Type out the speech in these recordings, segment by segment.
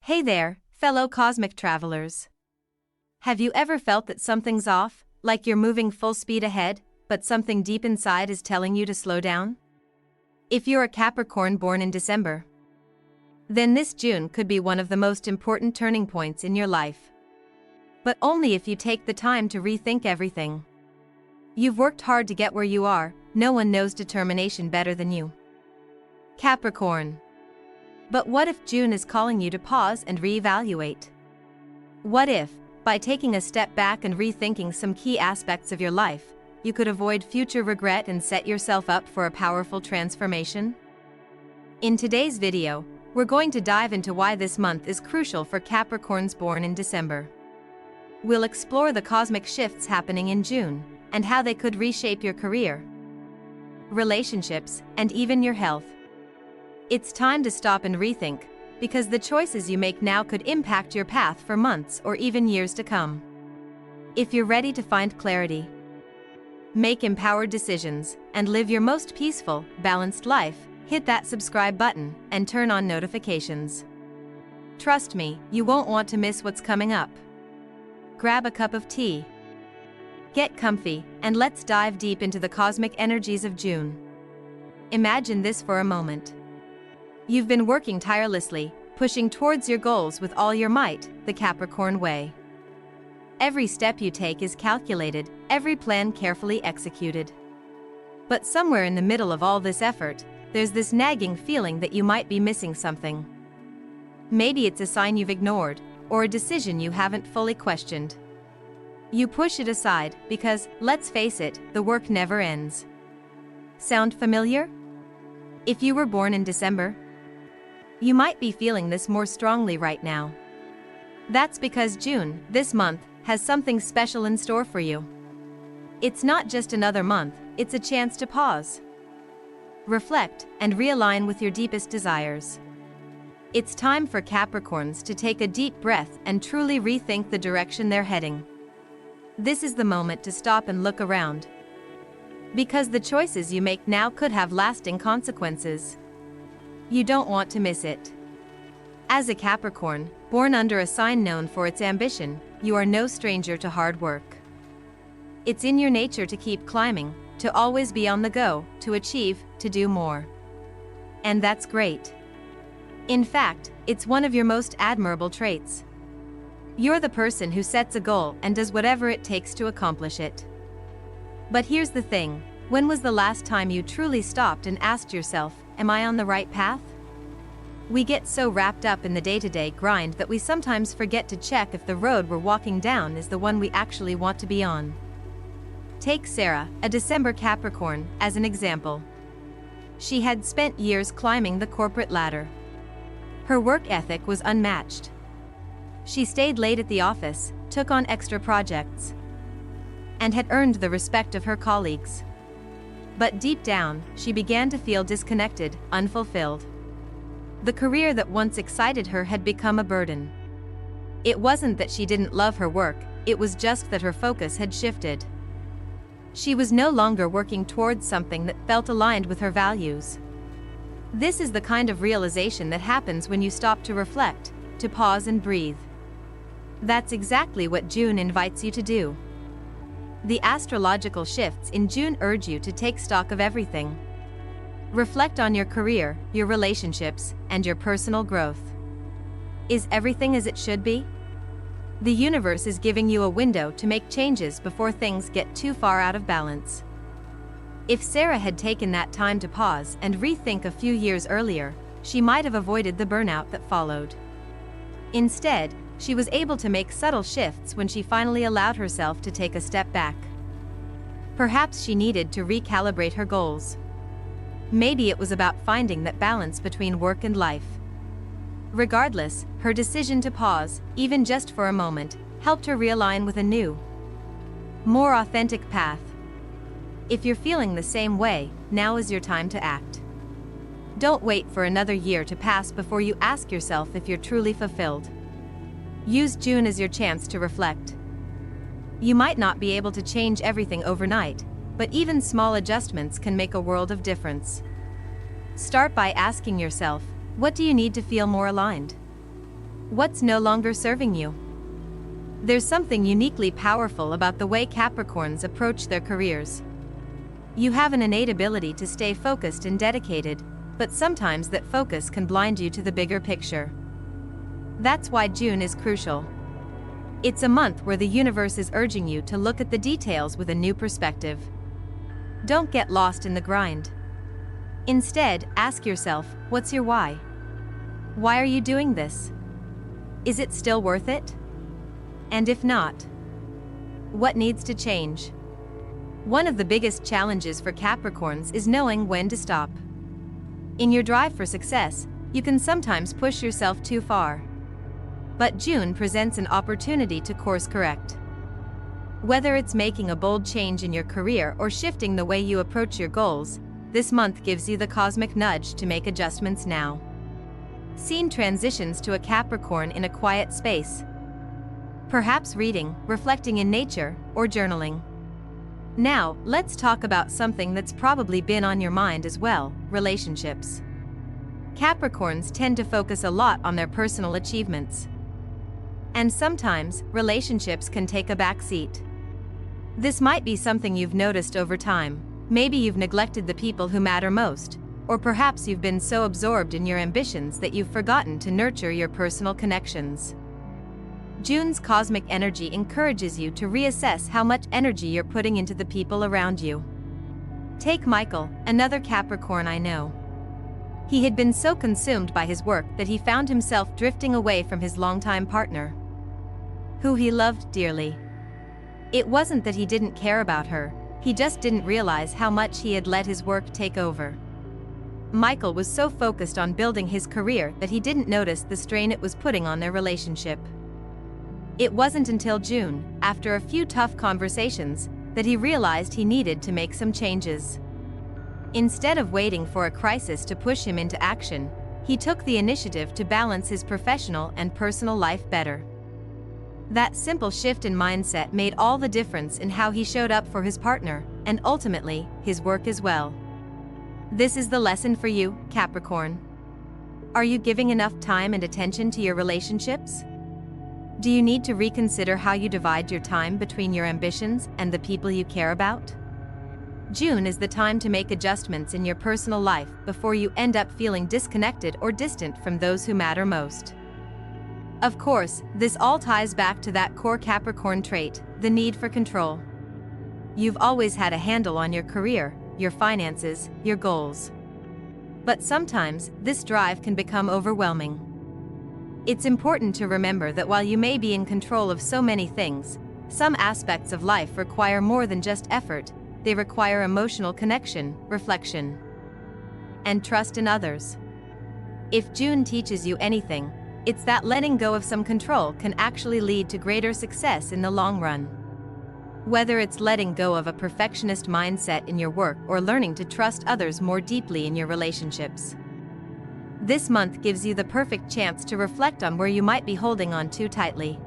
Hey there, fellow cosmic travelers. Have you ever felt that something's off, like you're moving full speed ahead, but something deep inside is telling you to slow down? If you're a Capricorn born in December, then this June could be one of the most important turning points in your life. But only if you take the time to rethink everything. You've worked hard to get where you are, no one knows determination better than you. Capricorn. But what if June is calling you to pause and reevaluate? What if, by taking a step back and rethinking some key aspects of your life, you could avoid future regret and set yourself up for a powerful transformation? In today's video, we're going to dive into why this month is crucial for Capricorns born in December. We'll explore the cosmic shifts happening in June, and how they could reshape your career, relationships, and even your health. It's time to stop and rethink, because the choices you make now could impact your path for months or even years to come. If you're ready to find clarity, make empowered decisions, and live your most peaceful, balanced life, hit that subscribe button and turn on notifications. Trust me, you won't want to miss what's coming up. Grab a cup of tea, get comfy, and let's dive deep into the cosmic energies of June. Imagine this for a moment. You've been working tirelessly, pushing towards your goals with all your might, the Capricorn way. Every step you take is calculated, every plan carefully executed. But somewhere in the middle of all this effort, there's this nagging feeling that you might be missing something. Maybe it's a sign you've ignored, or a decision you haven't fully questioned. You push it aside because, let's face it, the work never ends. Sound familiar? If you were born in December, you might be feeling this more strongly right now. That's because June, this month, has something special in store for you. It's not just another month, it's a chance to pause, reflect, and realign with your deepest desires. It's time for Capricorns to take a deep breath and truly rethink the direction they're heading. This is the moment to stop and look around, because the choices you make now could have lasting consequences. You don't want to miss it. As a Capricorn, born under a sign known for its ambition, you are no stranger to hard work. It's in your nature to keep climbing, to always be on the go, to achieve, to do more. And that's great. In fact, it's one of your most admirable traits. You're the person who sets a goal and does whatever it takes to accomplish it. But here's the thing, when was the last time you truly stopped and asked yourself, am I on the right path? We get so wrapped up in the day-to-day grind that we sometimes forget to check if the road we're walking down is the one we actually want to be on. Take Sarah, a December Capricorn, as an example. She had spent years climbing the corporate ladder. Her work ethic was unmatched. She stayed late at the office, took on extra projects, and had earned the respect of her colleagues. But deep down, she began to feel disconnected, unfulfilled. The career that once excited her had become a burden. It wasn't that she didn't love her work, it was just that her focus had shifted. She was no longer working towards something that felt aligned with her values. This is the kind of realization that happens when you stop to reflect, to pause and breathe. That's exactly what June invites you to do. The astrological shifts in June urge you to take stock of everything. Reflect on your career, your relationships, and your personal growth. Is everything as it should be? The universe is giving you a window to make changes before things get too far out of balance. If Sarah had taken that time to pause and rethink a few years earlier, she might have avoided the burnout that followed. Instead, she was able to make subtle shifts when she finally allowed herself to take a step back. Perhaps she needed to recalibrate her goals. Maybe it was about finding that balance between work and life. Regardless, her decision to pause, even just for a moment, helped her realign with a new, more authentic path. If you're feeling the same way, now is your time to act. Don't wait for another year to pass before you ask yourself if you're truly fulfilled. Use June as your chance to reflect. You might not be able to change everything overnight, but even small adjustments can make a world of difference. Start by asking yourself, what do you need to feel more aligned? What's no longer serving you? There's something uniquely powerful about the way Capricorns approach their careers. You have an innate ability to stay focused and dedicated, but sometimes that focus can blind you to the bigger picture. That's why June is crucial. It's a month where the universe is urging you to look at the details with a new perspective. Don't get lost in the grind. Instead, ask yourself, what's your why? Why are you doing this? Is it still worth it? And if not, what needs to change? One of the biggest challenges for Capricorns is knowing when to stop. In your drive for success, you can sometimes push yourself too far. But June presents an opportunity to course correct. Whether it's making a bold change in your career or shifting the way you approach your goals, this month gives you the cosmic nudge to make adjustments now. Scene transitions to a Capricorn in a quiet space. Perhaps reading, reflecting in nature, or journaling. Now, let's talk about something that's probably been on your mind as well: relationships. Capricorns tend to focus a lot on their personal achievements. And sometimes, relationships can take a back seat. This might be something you've noticed over time. Maybe you've neglected the people who matter most, or perhaps you've been so absorbed in your ambitions that you've forgotten to nurture your personal connections. June's cosmic energy encourages you to reassess how much energy you're putting into the people around you. Take Michael, another Capricorn I know. He had been so consumed by his work that he found himself drifting away from his longtime partner, who he loved dearly. It wasn't that he didn't care about her, he just didn't realize how much he had let his work take over. Michael was so focused on building his career that he didn't notice the strain it was putting on their relationship. It wasn't until June, after a few tough conversations, that he realized he needed to make some changes. Instead of waiting for a crisis to push him into action, he took the initiative to balance his professional and personal life better. That simple shift in mindset made all the difference in how he showed up for his partner, and ultimately, his work as well. This is the lesson for you, Capricorn. Are you giving enough time and attention to your relationships? Do you need to reconsider how you divide your time between your ambitions and the people you care about? June is the time to make adjustments in your personal life before you end up feeling disconnected or distant from those who matter most. Of course, this all ties back to that core Capricorn trait, the need for control. You've always had a handle on your career, your finances, your goals. But sometimes, this drive can become overwhelming. It's important to remember that while you may be in control of so many things, some aspects of life require more than just effort. They require emotional connection, reflection, and trust in others. If June teaches you anything, it's that letting go of some control can actually lead to greater success in the long run. Whether it's letting go of a perfectionist mindset in your work or learning to trust others more deeply in your relationships. This month gives you the perfect chance to reflect on where you might be holding on too tightly.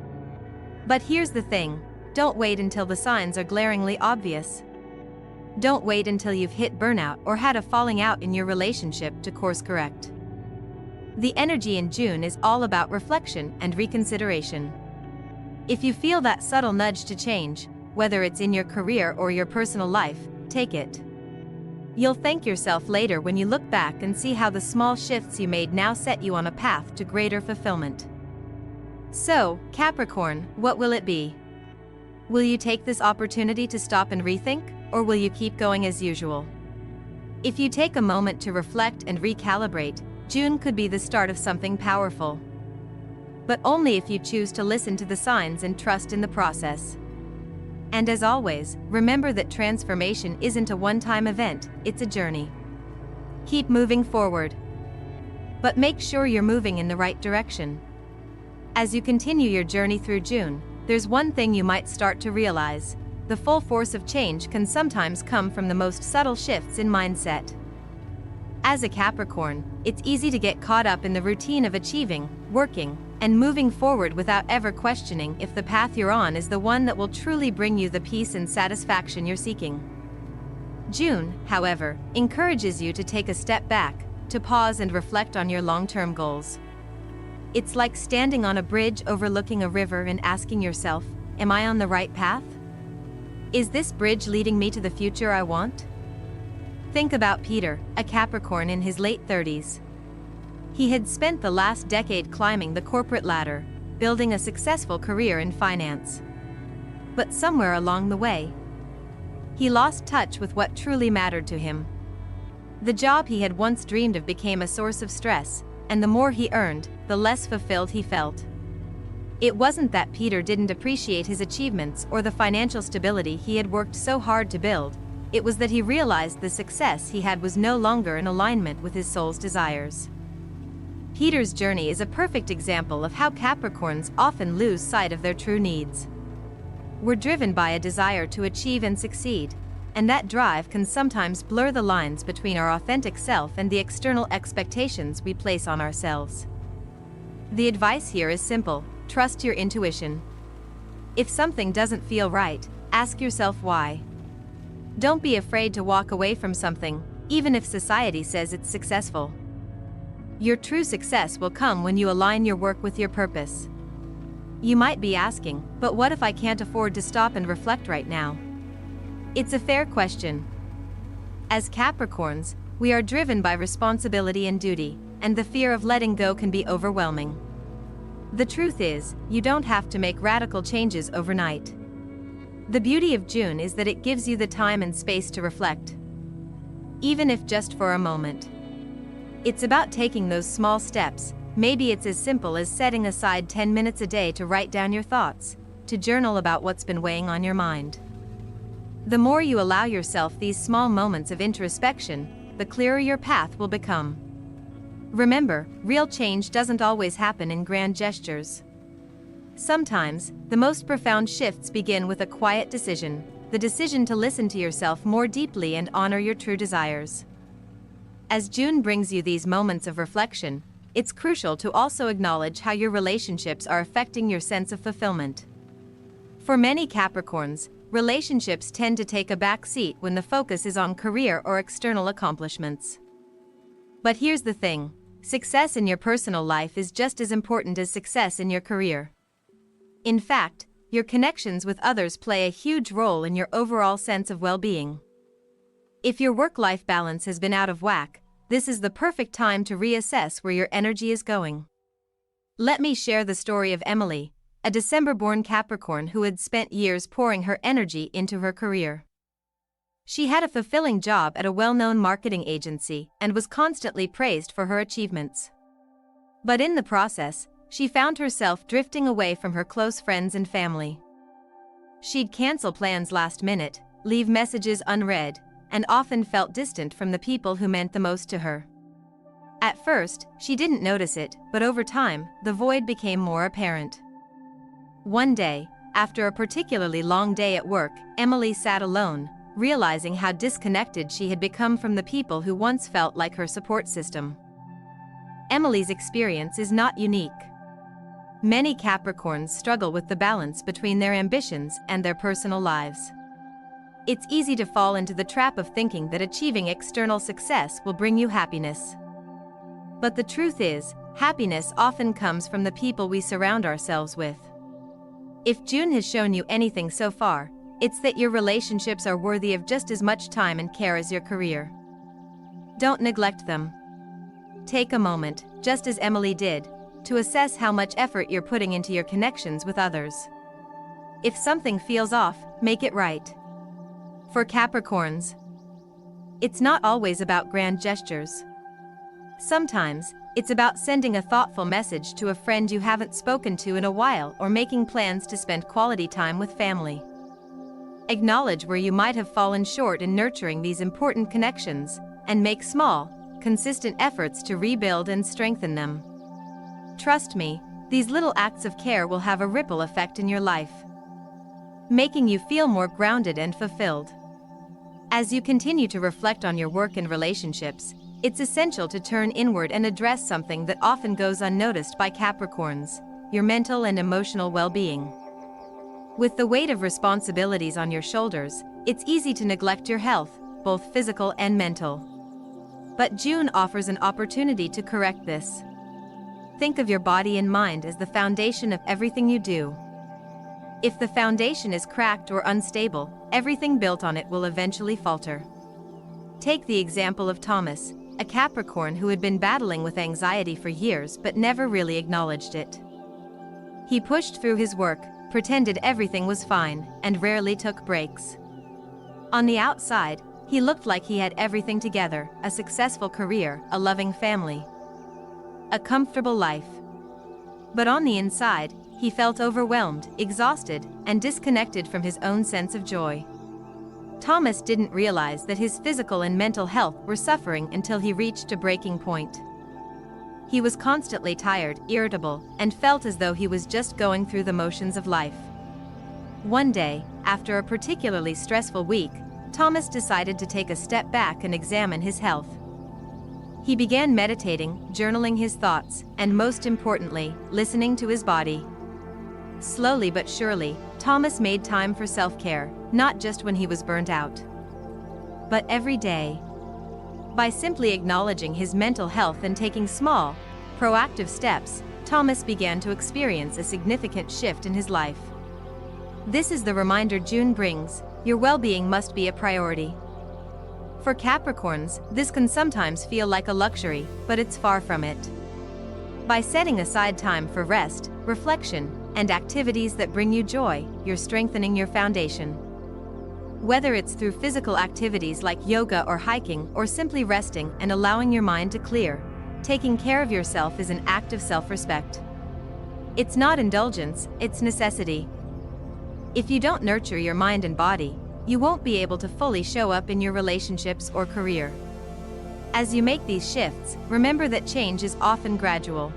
But here's the thing, don't wait until the signs are glaringly obvious. Don't wait until you've hit burnout or had a falling out in your relationship to course correct. The energy in June is all about reflection and reconsideration. If you feel that subtle nudge to change, whether it's in your career or your personal life, take it. You'll thank yourself later when you look back and see how the small shifts you made now set you on a path to greater fulfillment. So, Capricorn, what will it be? Will you take this opportunity to stop and rethink, or will you keep going as usual? If you take a moment to reflect and recalibrate, June could be the start of something powerful. But only if you choose to listen to the signs and trust in the process. And as always, remember that transformation isn't a one-time event, it's a journey. Keep moving forward. But make sure you're moving in the right direction. As you continue your journey through June, there's one thing you might start to realize: the full force of change can sometimes come from the most subtle shifts in mindset. As a Capricorn, it's easy to get caught up in the routine of achieving, working, and moving forward without ever questioning if the path you're on is the one that will truly bring you the peace and satisfaction you're seeking. June, however, encourages you to take a step back, to pause and reflect on your long-term goals. It's like standing on a bridge overlooking a river and asking yourself, am I on the right path? Is this bridge leading me to the future I want? Think about Peter, a Capricorn in his late 30s. He had spent the last decade climbing the corporate ladder, building a successful career in finance. But somewhere along the way, he lost touch with what truly mattered to him. The job he had once dreamed of became a source of stress, and the more he earned, the less fulfilled he felt. It wasn't that Peter didn't appreciate his achievements or the financial stability he had worked so hard to build, it was that he realized the success he had was no longer in alignment with his soul's desires. Peter's journey is a perfect example of how Capricorns often lose sight of their true needs. We're driven by a desire to achieve and succeed, and that drive can sometimes blur the lines between our authentic self and the external expectations we place on ourselves. The advice here is simple: trust your intuition. If something doesn't feel right, ask yourself why. Don't be afraid to walk away from something, even if society says it's successful. Your true success will come when you align your work with your purpose. You might be asking, but what if I can't afford to stop and reflect right now? It's a fair question. As Capricorns, we are driven by responsibility and duty, and the fear of letting go can be overwhelming. The truth is, you don't have to make radical changes overnight. The beauty of June is that it gives you the time and space to reflect, even if just for a moment. It's about taking those small steps. Maybe it's as simple as setting aside 10 minutes a day to write down your thoughts, to journal about what's been weighing on your mind. The more you allow yourself these small moments of introspection, the clearer your path will become. Remember, real change doesn't always happen in grand gestures. Sometimes, the most profound shifts begin with a quiet decision, the decision to listen to yourself more deeply and honor your true desires. As June brings you these moments of reflection, it's crucial to also acknowledge how your relationships are affecting your sense of fulfillment. For many Capricorns, relationships tend to take a back seat when the focus is on career or external accomplishments. But here's the thing: success in your personal life is just as important as success in your career. In fact, your connections with others play a huge role in your overall sense of well-being. If your work-life balance has been out of whack, this is the perfect time to reassess where your energy is going. Let me share the story of Emily, a December-born Capricorn who had spent years pouring her energy into her career. She had a fulfilling job at a well-known marketing agency and was constantly praised for her achievements. But in the process, she found herself drifting away from her close friends and family. She'd cancel plans last minute, leave messages unread, and often felt distant from the people who meant the most to her. At first, she didn't notice it, but over time, the void became more apparent. One day, after a particularly long day at work, Emily sat alone, realizing how disconnected she had become from the people who once felt like her support system. Emily's experience is not unique. Many Capricorns struggle with the balance between their ambitions and their personal lives. It's easy to fall into the trap of thinking that achieving external success will bring you happiness. But the truth is, happiness often comes from the people we surround ourselves with. If June has shown you anything so far, it's that your relationships are worthy of just as much time and care as your career. Don't neglect them. Take a moment, just as Emily did, to assess how much effort you're putting into your connections with others. If something feels off, make it right. For Capricorns, it's not always about grand gestures. Sometimes, it's about sending a thoughtful message to a friend you haven't spoken to in a while or making plans to spend quality time with family. Acknowledge where you might have fallen short in nurturing these important connections, and make small, consistent efforts to rebuild and strengthen them. Trust me, these little acts of care will have a ripple effect in your life, making you feel more grounded and fulfilled. As you continue to reflect on your work and relationships, it's essential to turn inward and address something that often goes unnoticed by Capricorns: your mental and emotional well-being. With the weight of responsibilities on your shoulders, it's easy to neglect your health, both physical and mental. But June offers an opportunity to correct this. Think of your body and mind as the foundation of everything you do. If the foundation is cracked or unstable, everything built on it will eventually falter. Take the example of Thomas, a Capricorn who had been battling with anxiety for years but never really acknowledged it. He pushed through his work, pretended everything was fine, and rarely took breaks. On the outside, he looked like he had everything together: a successful career, a loving family, a comfortable life. But on the inside, he felt overwhelmed, exhausted, and disconnected from his own sense of joy. Thomas didn't realize that his physical and mental health were suffering until he reached a breaking point. He was constantly tired, irritable, and felt as though he was just going through the motions of life. One day, after a particularly stressful week, Thomas decided to take a step back and examine his health. He began meditating, journaling his thoughts, and most importantly, listening to his body. Slowly but surely, Thomas made time for self-care, not just when he was burnt out, but every day. By simply acknowledging his mental health and taking small, proactive steps, Thomas began to experience a significant shift in his life. This is the reminder June brings: your well-being must be a priority. For Capricorns, this can sometimes feel like a luxury, but it's far from it. By setting aside time for rest, reflection, and activities that bring you joy, you're strengthening your foundation. Whether it's through physical activities like yoga or hiking, or simply resting and allowing your mind to clear, taking care of yourself is an act of self-respect. It's not indulgence, it's necessity. If you don't nurture your mind and body, you won't be able to fully show up in your relationships or career. As you make these shifts, remember that change is often gradual.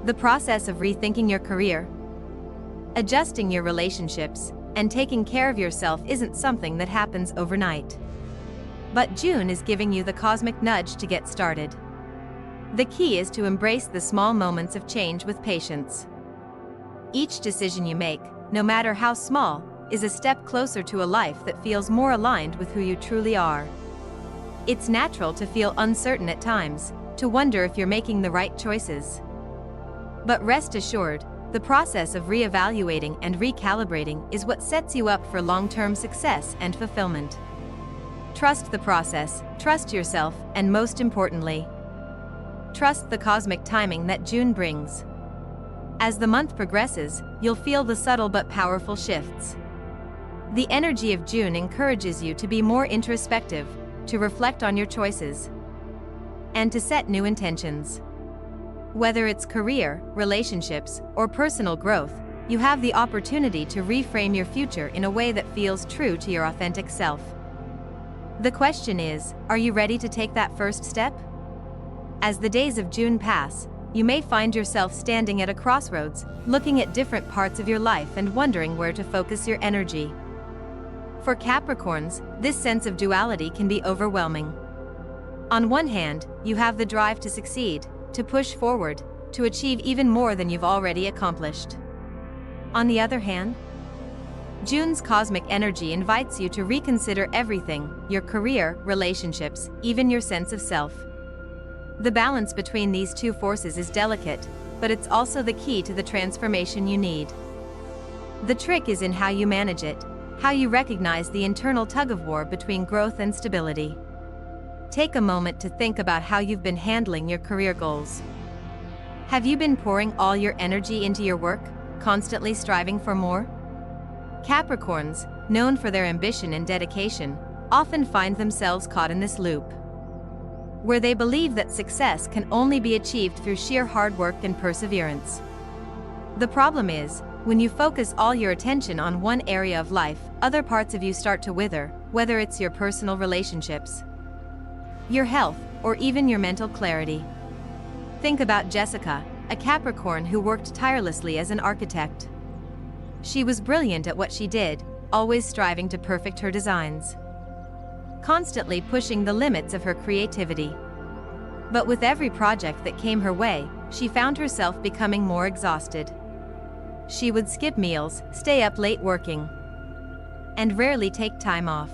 The process of rethinking your career, adjusting your relationships, and taking care of yourself isn't something that happens overnight. But June is giving you the cosmic nudge to get started. The key is to embrace the small moments of change with patience. Each decision you make, no matter how small, is a step closer to a life that feels more aligned with who you truly are. It's natural to feel uncertain at times, to wonder if you're making the right choices. But rest assured, the process of reevaluating and recalibrating is what sets you up for long-term success and fulfillment. Trust the process, trust yourself, and most importantly, trust the cosmic timing that June brings. As the month progresses, you'll feel the subtle but powerful shifts. The energy of June encourages you to be more introspective, to reflect on your choices, and to set new intentions. Whether it's career, relationships, or personal growth, you have the opportunity to reframe your future in a way that feels true to your authentic self. The question is, are you ready to take that first step? As the days of June pass, you may find yourself standing at a crossroads, looking at different parts of your life and wondering where to focus your energy. For Capricorns, this sense of duality can be overwhelming. On one hand, you have the drive to succeed, to push forward, to achieve even more than you've already accomplished. On the other hand, June's cosmic energy invites you to reconsider everything: your career, relationships, even your sense of self. The balance between these two forces is delicate, but it's also the key to the transformation you need. The trick is in how you manage it, how you recognize the internal tug-of-war between growth and stability. Take a moment to think about how you've been handling your career goals. Have you been pouring all your energy into your work, constantly striving for more? Capricorns, known for their ambition and dedication, often find themselves caught in this loop, where they believe that success can only be achieved through sheer hard work and perseverance. The problem is, when you focus all your attention on one area of life, other parts of you start to wither, whether it's your personal relationships, your health, or even your mental clarity. Think about Jessica, a Capricorn who worked tirelessly as an architect. She was brilliant at what she did, always striving to perfect her designs, constantly pushing the limits of her creativity. But with every project that came her way, she found herself becoming more exhausted. She would skip meals, stay up late working, and rarely take time off.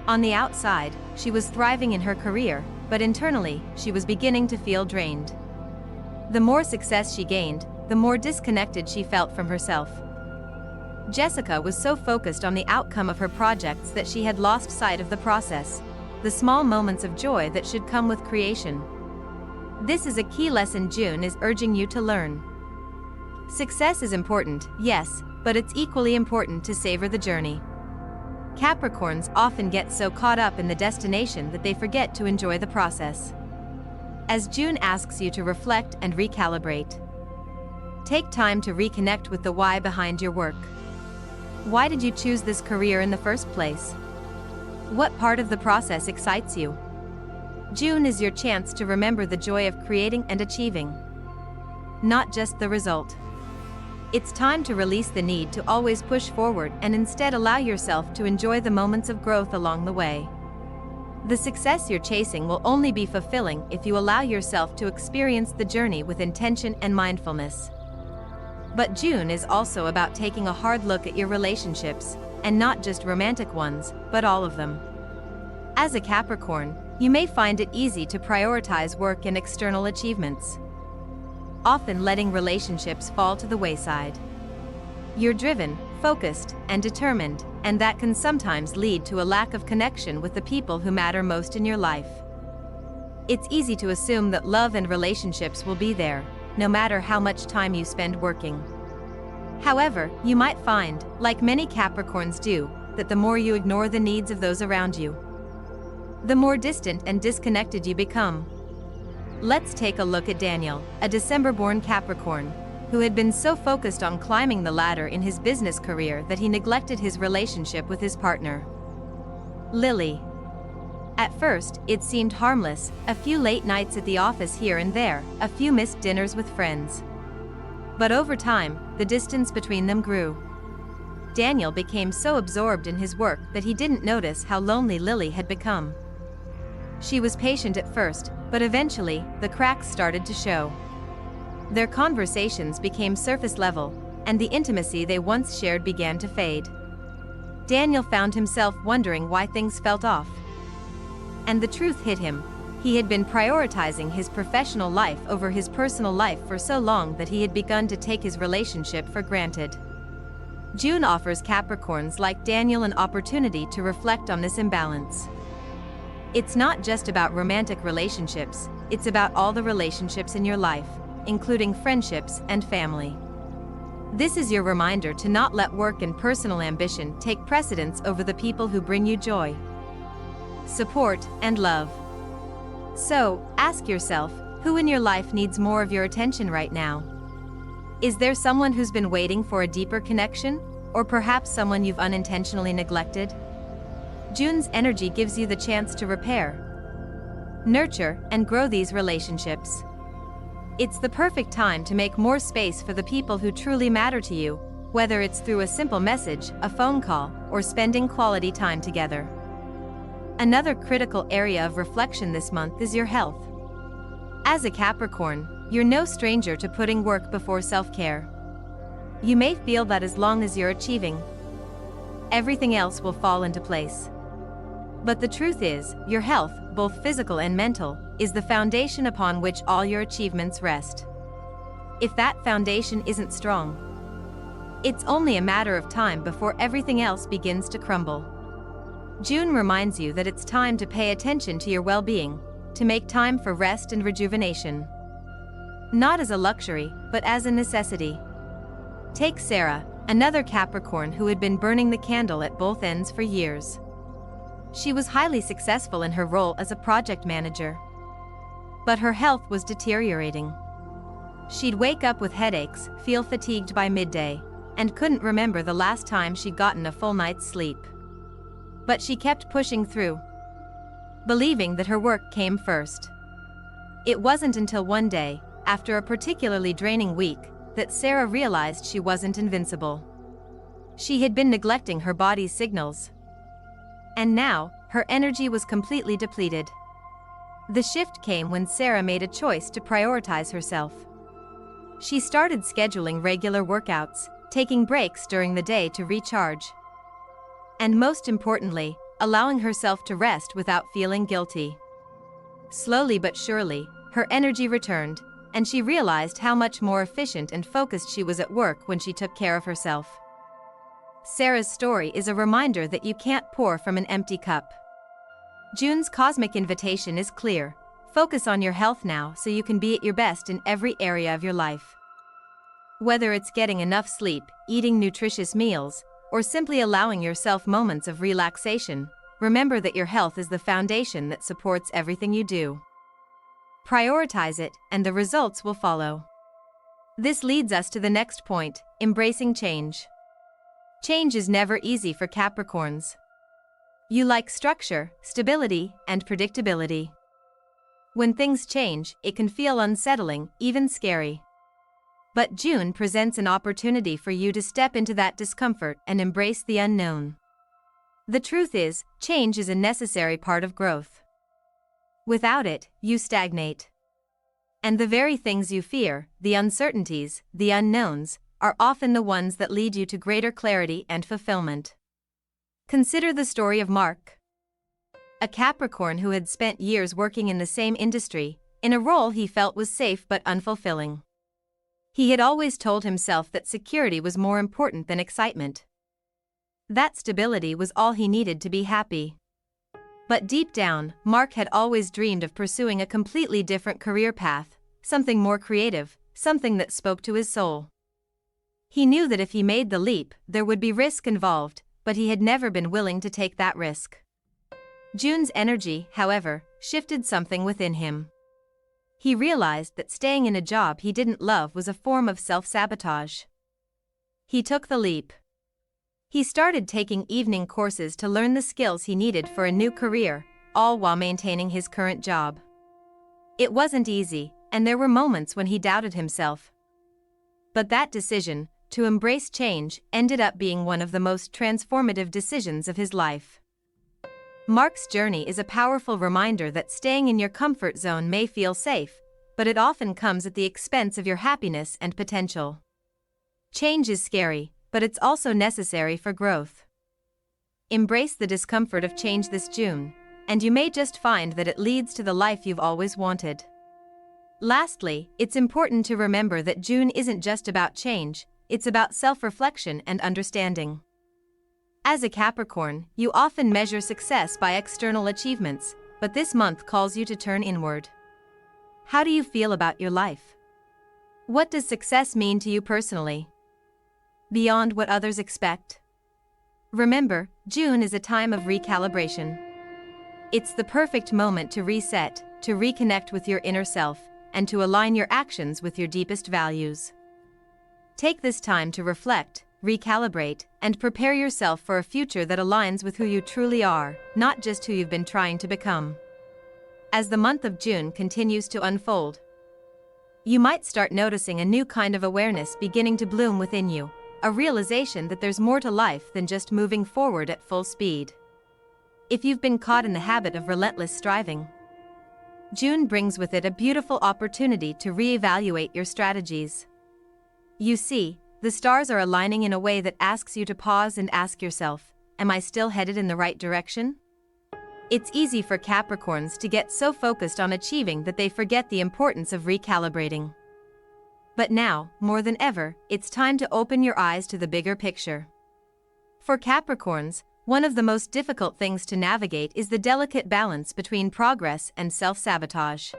On the outside, she was thriving in her career, but internally, she was beginning to feel drained. The more success she gained, the more disconnected she felt from herself. Jessica was so focused on the outcome of her projects that she had lost sight of the process, the small moments of joy that should come with creation. This is a key lesson June is urging you to learn. Success is important, yes, but it's equally important to savor the journey. Capricorns often get so caught up in the destination that they forget to enjoy the process. As June asks you to reflect and recalibrate. Take time to reconnect with the why behind your work. Why did you choose this career in the first place? What part of the process excites you? June is your chance to remember the joy of creating and achieving, not just the result. It's time to release the need to always push forward and instead allow yourself to enjoy the moments of growth along the way. The success you're chasing will only be fulfilling if you allow yourself to experience the journey with intention and mindfulness. But June is also about taking a hard look at your relationships, and not just romantic ones, but all of them. As a Capricorn, you may find it easy to prioritize work and external achievements, often letting relationships fall to the wayside. You're driven, focused, and determined, and that can sometimes lead to a lack of connection with the people who matter most in your life. It's easy to assume that love and relationships will be there, no matter how much time you spend working. However, you might find, like many Capricorns do, that the more you ignore the needs of those around you, the more distant and disconnected you become. Let's take a look at Daniel, a December-born Capricorn, who had been so focused on climbing the ladder in his business career that he neglected his relationship with his partner, Lily. At first, it seemed harmless, a few late nights at the office here and there, a few missed dinners with friends. But over time, the distance between them grew. Daniel became so absorbed in his work that he didn't notice how lonely Lily had become. She was patient at first, but eventually, the cracks started to show. Their conversations became surface level, and the intimacy they once shared began to fade. Daniel found himself wondering why things felt off. And the truth hit him. He had been prioritizing his professional life over his personal life for so long that he had begun to take his relationship for granted. June offers Capricorns like Daniel an opportunity to reflect on this imbalance. It's not just about romantic relationships, it's about all the relationships in your life, including friendships and family. This is your reminder to not let work and personal ambition take precedence over the people who bring you joy, support, and love. So, ask yourself, who in your life needs more of your attention right now? Is there someone who's been waiting for a deeper connection, or perhaps someone you've unintentionally neglected? June's energy gives you the chance to repair, nurture, and grow these relationships. It's the perfect time to make more space for the people who truly matter to you, whether it's through a simple message, a phone call, or spending quality time together. Another critical area of reflection this month is your health. As a Capricorn, you're no stranger to putting work before self-care. You may feel that as long as you're achieving, everything else will fall into place. But the truth is, your health, both physical and mental, is the foundation upon which all your achievements rest. If that foundation isn't strong, it's only a matter of time before everything else begins to crumble. June reminds you that it's time to pay attention to your well-being, to make time for rest and rejuvenation. Not as a luxury, but as a necessity. Take Sarah, another Capricorn who had been burning the candle at both ends for years. She was highly successful in her role as a project manager, but her health was deteriorating. She'd wake up with headaches, feel fatigued by midday, and couldn't remember the last time she'd gotten a full night's sleep. But she kept pushing through, believing that her work came first. It wasn't until one day, after a particularly draining week, that Sarah realized she wasn't invincible. She had been neglecting her body's signals, and now, her energy was completely depleted. The shift came when Sarah made a choice to prioritize herself. She started scheduling regular workouts, taking breaks during the day to recharge, and most importantly, allowing herself to rest without feeling guilty. Slowly but surely, her energy returned, and she realized how much more efficient and focused she was at work when she took care of herself. Sarah's story is a reminder that you can't pour from an empty cup. June's cosmic invitation is clear: focus on your health now so you can be at your best in every area of your life. Whether it's getting enough sleep, eating nutritious meals, or simply allowing yourself moments of relaxation, remember that your health is the foundation that supports everything you do. Prioritize it, and the results will follow. This leads us to the next point: embracing change. Change is never easy for Capricorns. You like structure, stability, and predictability. When things change, it can feel unsettling, even scary. But June presents an opportunity for you to step into that discomfort and embrace the unknown. The truth is, change is a necessary part of growth. Without it, you stagnate. And the very things you fear, the uncertainties, the unknowns, are often the ones that lead you to greater clarity and fulfillment. Consider the story of Mark, a Capricorn who had spent years working in the same industry, in a role he felt was safe but unfulfilling. He had always told himself that security was more important than excitement. That stability was all he needed to be happy. But deep down, Mark had always dreamed of pursuing a completely different career path, something more creative, something that spoke to his soul. He knew that if he made the leap, there would be risk involved, but he had never been willing to take that risk. June's energy, however, shifted something within him. He realized that staying in a job he didn't love was a form of self-sabotage. He took the leap. He started taking evening courses to learn the skills he needed for a new career, all while maintaining his current job. It wasn't easy, and there were moments when he doubted himself. But that decision, to embrace change, ended up being one of the most transformative decisions of his life. Mark's journey is a powerful reminder that staying in your comfort zone may feel safe, but it often comes at the expense of your happiness and potential. Change is scary, but it's also necessary for growth. Embrace the discomfort of change this June, and you may just find that it leads to the life you've always wanted. Lastly, it's important to remember that June isn't just about change, it's about self-reflection and understanding. As a Capricorn, you often measure success by external achievements, but this month calls you to turn inward. How do you feel about your life? What does success mean to you personally? Beyond what others expect? Remember, June is a time of recalibration. It's the perfect moment to reset, to reconnect with your inner self, and to align your actions with your deepest values. Take this time to reflect, recalibrate, and prepare yourself for a future that aligns with who you truly are, not just who you've been trying to become. As the month of June continues to unfold, you might start noticing a new kind of awareness beginning to bloom within you, a realization that there's more to life than just moving forward at full speed. If you've been caught in the habit of relentless striving, June brings with it a beautiful opportunity to reevaluate your strategies. You see, the stars are aligning in a way that asks you to pause and ask yourself, am I still headed in the right direction? It's easy for Capricorns to get so focused on achieving that they forget the importance of recalibrating. But now, more than ever, it's time to open your eyes to the bigger picture. For Capricorns, one of the most difficult things to navigate is the delicate balance between progress and self-sabotage.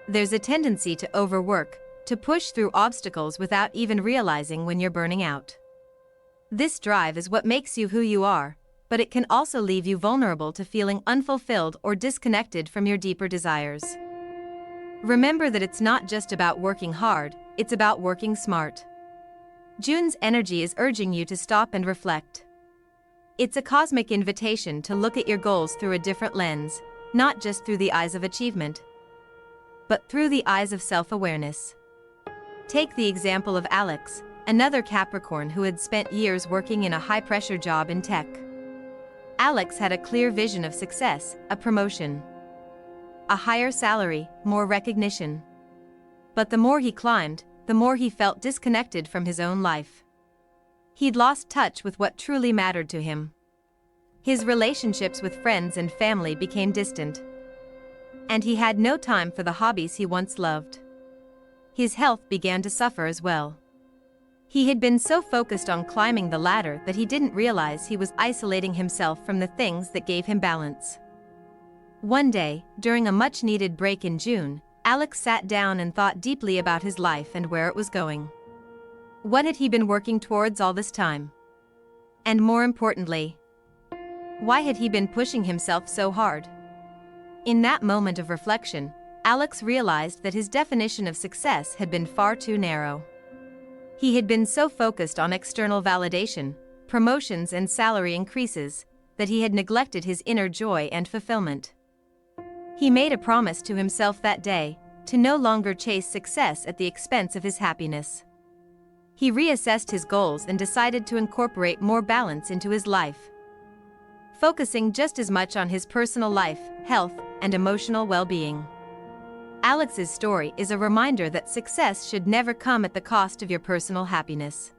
There's a tendency to overwork, to push through obstacles without even realizing when you're burning out. This drive is what makes you who you are, but it can also leave you vulnerable to feeling unfulfilled or disconnected from your deeper desires. Remember that it's not just about working hard, it's about working smart. June's energy is urging you to stop and reflect. It's a cosmic invitation to look at your goals through a different lens, not just through the eyes of achievement, but through the eyes of self-awareness. Take the example of Alex, another Capricorn who had spent years working in a high-pressure job in tech. Alex had a clear vision of success, a promotion, a higher salary, more recognition. But the more he climbed, the more he felt disconnected from his own life. He'd lost touch with what truly mattered to him. His relationships with friends and family became distant, and he had no time for the hobbies he once loved. his health began to suffer as well. He had been so focused on climbing the ladder that he didn't realize he was isolating himself from the things that gave him balance. One day, during a much-needed break in June, Alex sat down and thought deeply about his life and where it was going. What had he been working towards all this time? And more importantly, why had he been pushing himself so hard? In that moment of reflection, Alex realized that his definition of success had been far too narrow. He had been so focused on external validation, promotions and salary increases, that he had neglected his inner joy and fulfillment. He made a promise to himself that day, to no longer chase success at the expense of his happiness. He reassessed his goals and decided to incorporate more balance into his life, focusing just as much on his personal life, health, and emotional well-being. Alex's story is a reminder that success should never come at the cost of your personal happiness.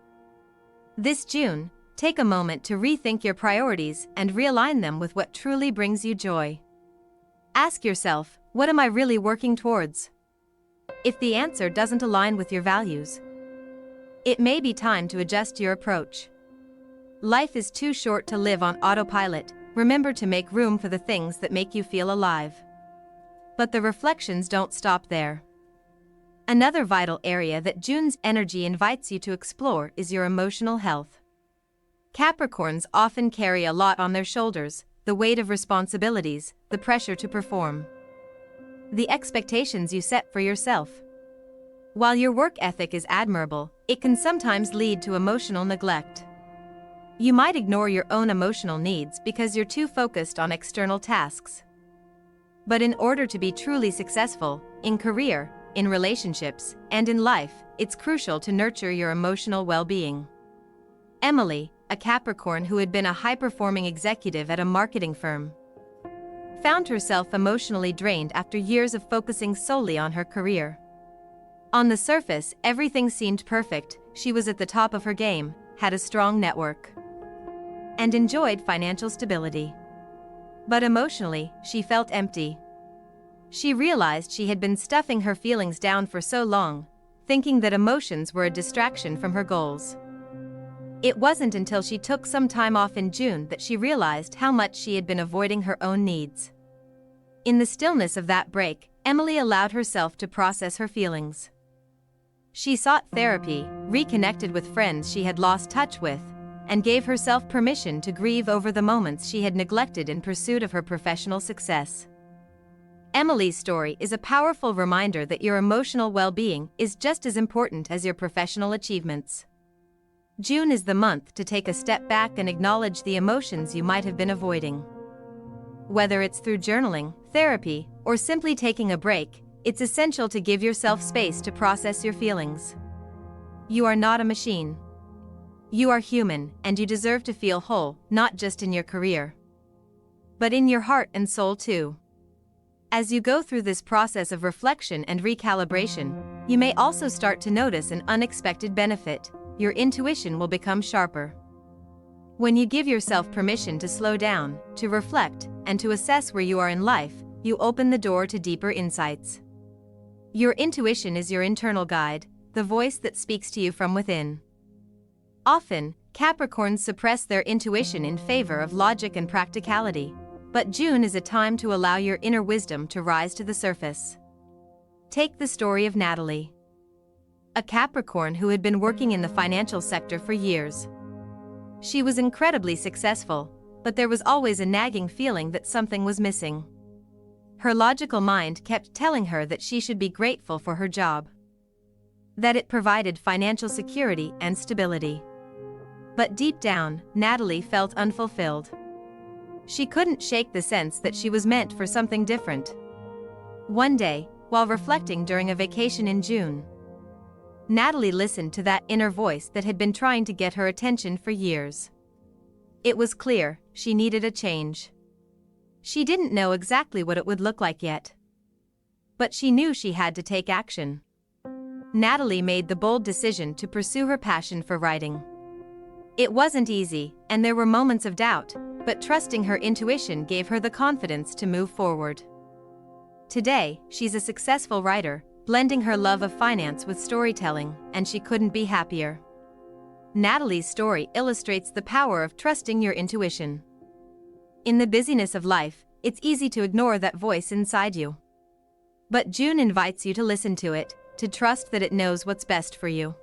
This June, take a moment to rethink your priorities and realign them with what truly brings you joy. Ask yourself, what am I really working towards? If the answer doesn't align with your values, it may be time to adjust your approach. Life is too short to live on autopilot. Remember to make room for the things that make you feel alive. But the reflections don't stop there. Another vital area that June's energy invites you to explore is your emotional health. Capricorns often carry a lot on their shoulders, the weight of responsibilities, the pressure to perform, the expectations you set for yourself. While your work ethic is admirable, it can sometimes lead to emotional neglect. You might ignore your own emotional needs because you're too focused on external tasks. But in order to be truly successful, in career, in relationships, and in life, it's crucial to nurture your emotional well-being. Emily, a Capricorn who had been a high-performing executive at a marketing firm, found herself emotionally drained after years of focusing solely on her career. On the surface, everything seemed perfect. She was at the top of her game, had a strong network, and enjoyed financial stability. But emotionally, she felt empty. She realized she had been stuffing her feelings down for so long, thinking that emotions were a distraction from her goals. It wasn't until she took some time off in June that she realized how much she had been avoiding her own needs. In the stillness of that break, Emily allowed herself to process her feelings. She sought therapy, reconnected with friends she had lost touch with, and gave herself permission to grieve over the moments she had neglected in pursuit of her professional success. Emily's story is a powerful reminder that your emotional well-being is just as important as your professional achievements. June is the month to take a step back and acknowledge the emotions you might have been avoiding. Whether it's through journaling, therapy, or simply taking a break, it's essential to give yourself space to process your feelings. You are not a machine. You are human, and you deserve to feel whole, not just in your career, but in your heart and soul too. As you go through this process of reflection and recalibration, you may also start to notice an unexpected benefit. Your intuition will become sharper. When you give yourself permission to slow down, to reflect, and to assess where you are in life, you open the door to deeper insights. Your intuition is your internal guide, the voice that speaks to you from within. Often, Capricorns suppress their intuition in favor of logic and practicality, but June is a time to allow your inner wisdom to rise to the surface. Take the story of Natalie, a Capricorn who had been working in the financial sector for years. She was incredibly successful, but there was always a nagging feeling that something was missing. Her logical mind kept telling her that she should be grateful for her job, that it provided financial security and stability. But deep down, Natalie felt unfulfilled. She couldn't shake the sense that she was meant for something different. One day, while reflecting during a vacation in June, Natalie listened to that inner voice that had been trying to get her attention for years. It was clear, she needed a change. She didn't know exactly what it would look like yet, but she knew she had to take action. Natalie made the bold decision to pursue her passion for writing. It wasn't easy, and there were moments of doubt, but trusting her intuition gave her the confidence to move forward. Today, she's a successful writer, blending her love of finance with storytelling, and she couldn't be happier. Natalie's story illustrates the power of trusting your intuition. In the busyness of life, it's easy to ignore that voice inside you. But June invites you to listen to it, to trust that it knows what's best for you.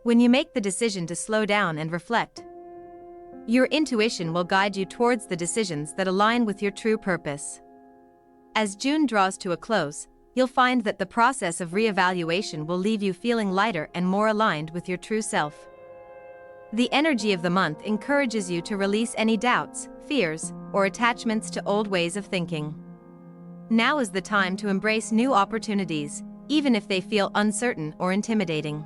When you make the decision to slow down and reflect, your intuition will guide you towards the decisions that align with your true purpose. As June draws to a close, you'll find that the process of reevaluation will leave you feeling lighter and more aligned with your true self. The energy of the month encourages you to release any doubts, fears, or attachments to old ways of thinking. Now is the time to embrace new opportunities, even if they feel uncertain or intimidating.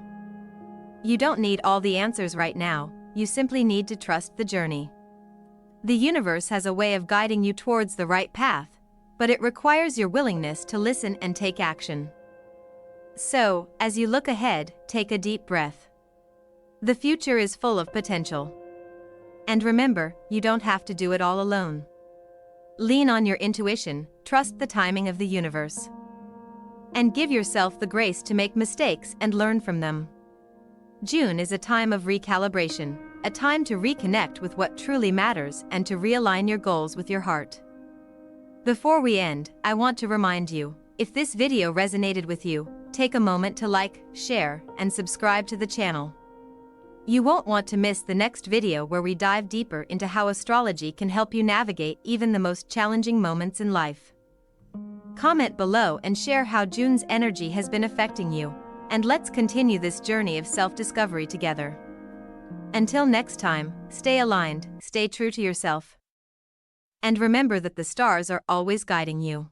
You don't need all the answers right now, you simply need to trust the journey. The universe has a way of guiding you towards the right path, but it requires your willingness to listen and take action. So, as you look ahead, take a deep breath. The future is full of potential. And remember, you don't have to do it all alone. Lean on your intuition, trust the timing of the universe. And give yourself the grace to make mistakes and learn from them. June is a time of recalibration, a time to reconnect with what truly matters and to realign your goals with your heart. Before we end, I want to remind you, if this video resonated with you, take a moment to like, share, and subscribe to the channel. You won't want to miss the next video where we dive deeper into how astrology can help you navigate even the most challenging moments in life. Comment below and share how June's energy has been affecting you, and let's continue this journey of self-discovery together. Until next time, stay aligned, stay true to yourself. And remember that the stars are always guiding you.